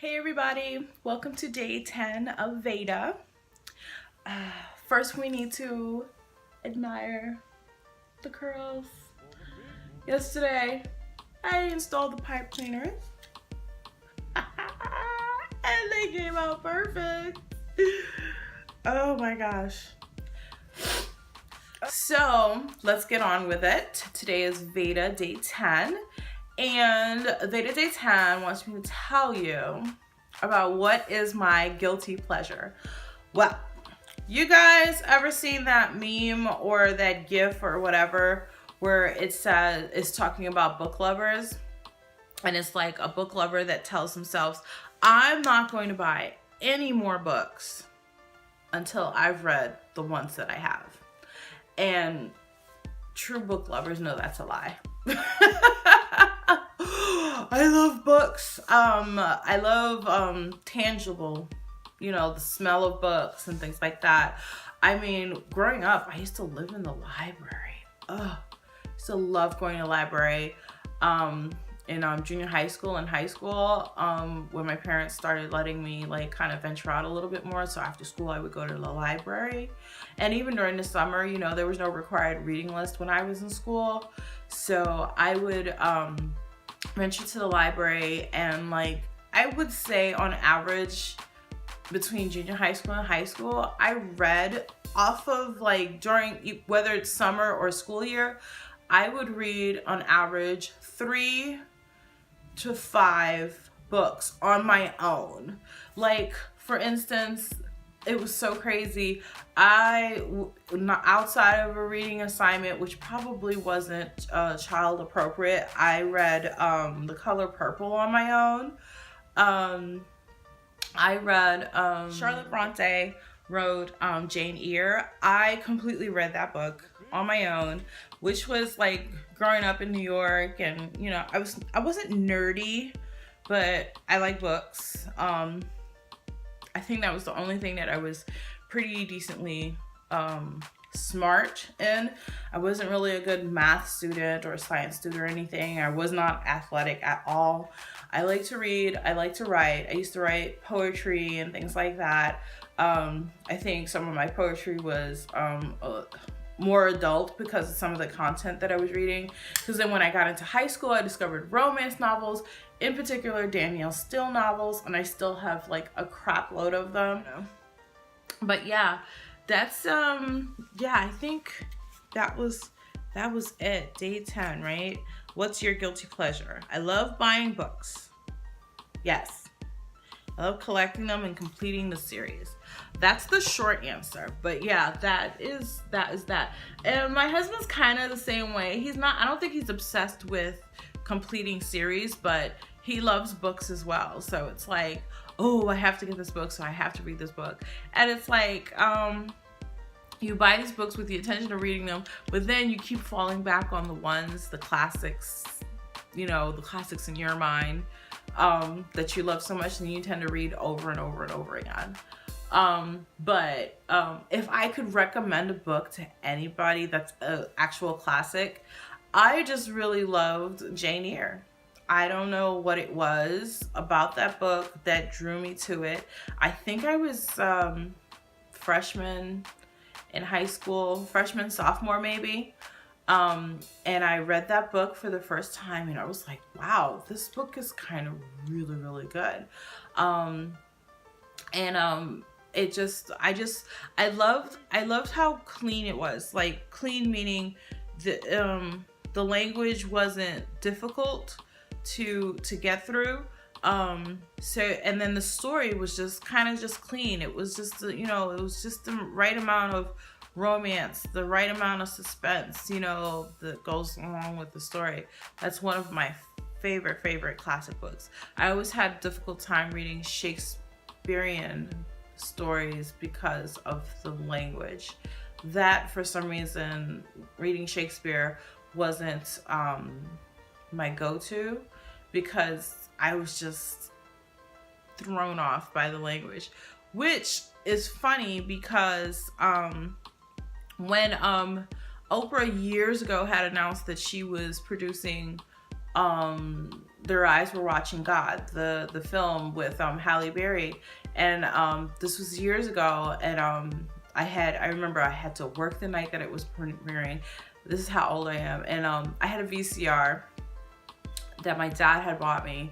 Hey everybody, welcome to day 10 of VEDA. First we need to admire the curls. Yesterday I installed the pipe cleaners and they came out perfect. Oh my gosh. So let's get on with it. Today is VEDA day 10. And VEDA day 10 wants me to tell you about what is my guilty pleasure. Well, you guys ever seen that meme or that gif or whatever where it says, it's talking about book lovers, and it's like a book lover that tells themselves, I'm not going to buy any more books until I've read the ones that I have. And true book lovers know that's a lie. I love books. I love tangible, the smell of books and things like that. I mean, growing up, I used to live in the library. I used to love going to the library. In junior high school and high school, when my parents started letting me kind of venture out a little bit more. So after school, I would go to the library. And even during the summer, there was no required reading list when I was in school. So I would venture to the library, and I would say on average between junior high school and high school, I read off of during, whether it's summer or school year, I would read on average 3 to 5 books on my own. For instance, it was so crazy. Outside of a reading assignment, which probably wasn't child appropriate, I read The Color Purple on my own. I read Charlotte Bronte wrote Jane Eyre. I completely read that book on my own, which was growing up in New York, and I wasn't nerdy, but I like books. I think that was the only thing that I was pretty decently smart in. I wasn't really a good math student or science student or anything. I was not athletic at all. I like to read. I like to write. I used to write poetry and things like that. I think some of my poetry was more adult because of some of the content that I was reading. Because then when I got into high school, I discovered romance novels, in particular Danielle Steele novels, and I still have a crap load of them. But yeah, that's I think that was it. Day 10, right? What's your guilty pleasure? I love buying books. Yes. I love collecting them and completing the series. That's the short answer. But yeah, that is that. And my husband's kind of the same way. I don't think he's obsessed with completing series, but he loves books as well. So it's oh, I have to get this book, so I have to read this book. And it's you buy these books with the intention of reading them, but then you keep falling back on the classics, the classics in your mind that you love so much, and you tend to read over and over and over again. But if I could recommend a book to anybody that's an actual classic, I just really loved Jane Eyre. I don't know what it was about that book that drew me to it. I think I was freshman in high school, freshman, sophomore maybe. And I read that book for the first time, and I was like, wow, this book is kind of really, really good. I loved how clean it was. Clean meaning the language wasn't difficult to get through. And then the story was just kind of just clean. It was just, it was just the right amount of romance, the right amount of suspense, that goes along with the story. That's one of my favorite classic books. I always had a difficult time reading Shakespearean stories because of the language. That, for some reason, reading Shakespeare wasn't my go-to, because I was just thrown off by the language, which is funny because when Oprah years ago had announced that she was producing Their Eyes Were Watching God, the film with Halle Berry, and this was years ago, and I remember I had to work the night that it was premiering. This is how old I am, and I had a VCR that my dad had bought me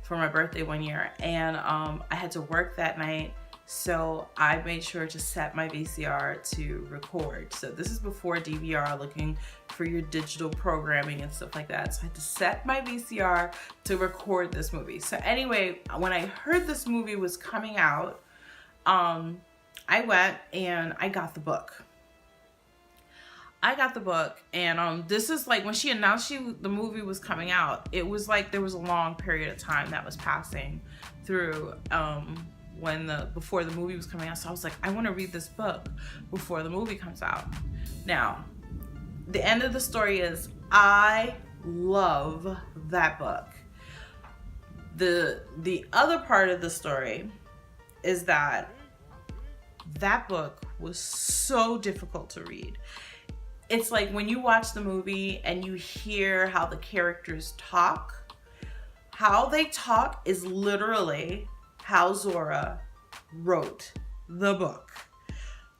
for my birthday one year, and I had to work that night, so I made sure to set my VCR to record. So this is before DVR, looking for your digital programming and stuff like that. So I had to set my VCR to record this movie. So anyway, when I heard this movie was coming out, I went and I got the book. And this is like when she announced the movie was coming out, it was like there was a long period of time that was passing through before the movie was coming out. So I was like, I want to read this book before the movie comes out. Now, the end of the story is I love that book. The other part of the story is that book was so difficult to read. It's like when you watch the movie and you hear how the characters talk, how they talk is literally how Zora wrote the book.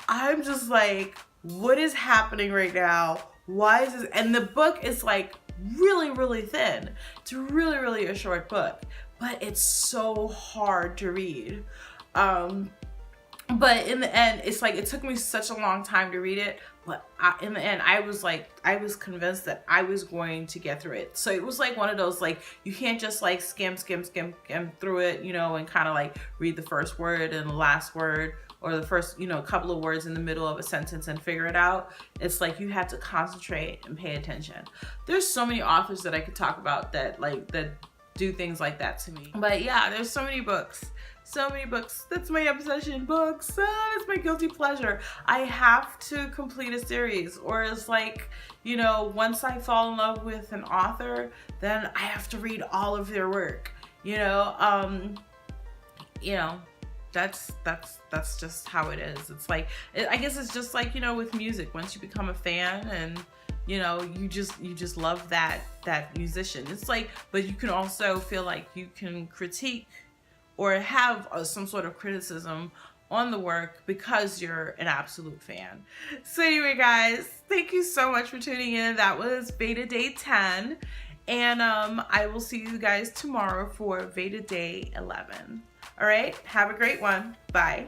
I'm just like, what is happening right now? Why is this? And the book is like really, really thin. It's really, really a short book, but it's so hard to read. But in the end, it's like, it took me such a long time to read it, but in the end, I was convinced that I was going to get through it. So it was like one of those, like, you can't just like skim through it, you know, and kind of like read the first word and the last word, or the first, you know, couple of words in the middle of a sentence and figure it out. It's like you have to concentrate and pay attention. There's so many authors that I could talk about that do things like that to me. But yeah, there's so many books. So many books. That's my obsession. Books. That's my guilty pleasure. I have to complete a series, or it's like, you know, once I fall in love with an author, then I have to read all of their work. You know, that's just how it is. It's like, I guess it's just like, you know, with music. Once you become a fan and, you know, you just love that musician. It's like, but you can also feel like you can critique or have some sort of criticism on the work because you're an absolute fan. So anyway, guys, thank you so much for tuning in. That was VEDA Day 10. And I will see you guys tomorrow for VEDA Day 11. All right, have a great one. Bye.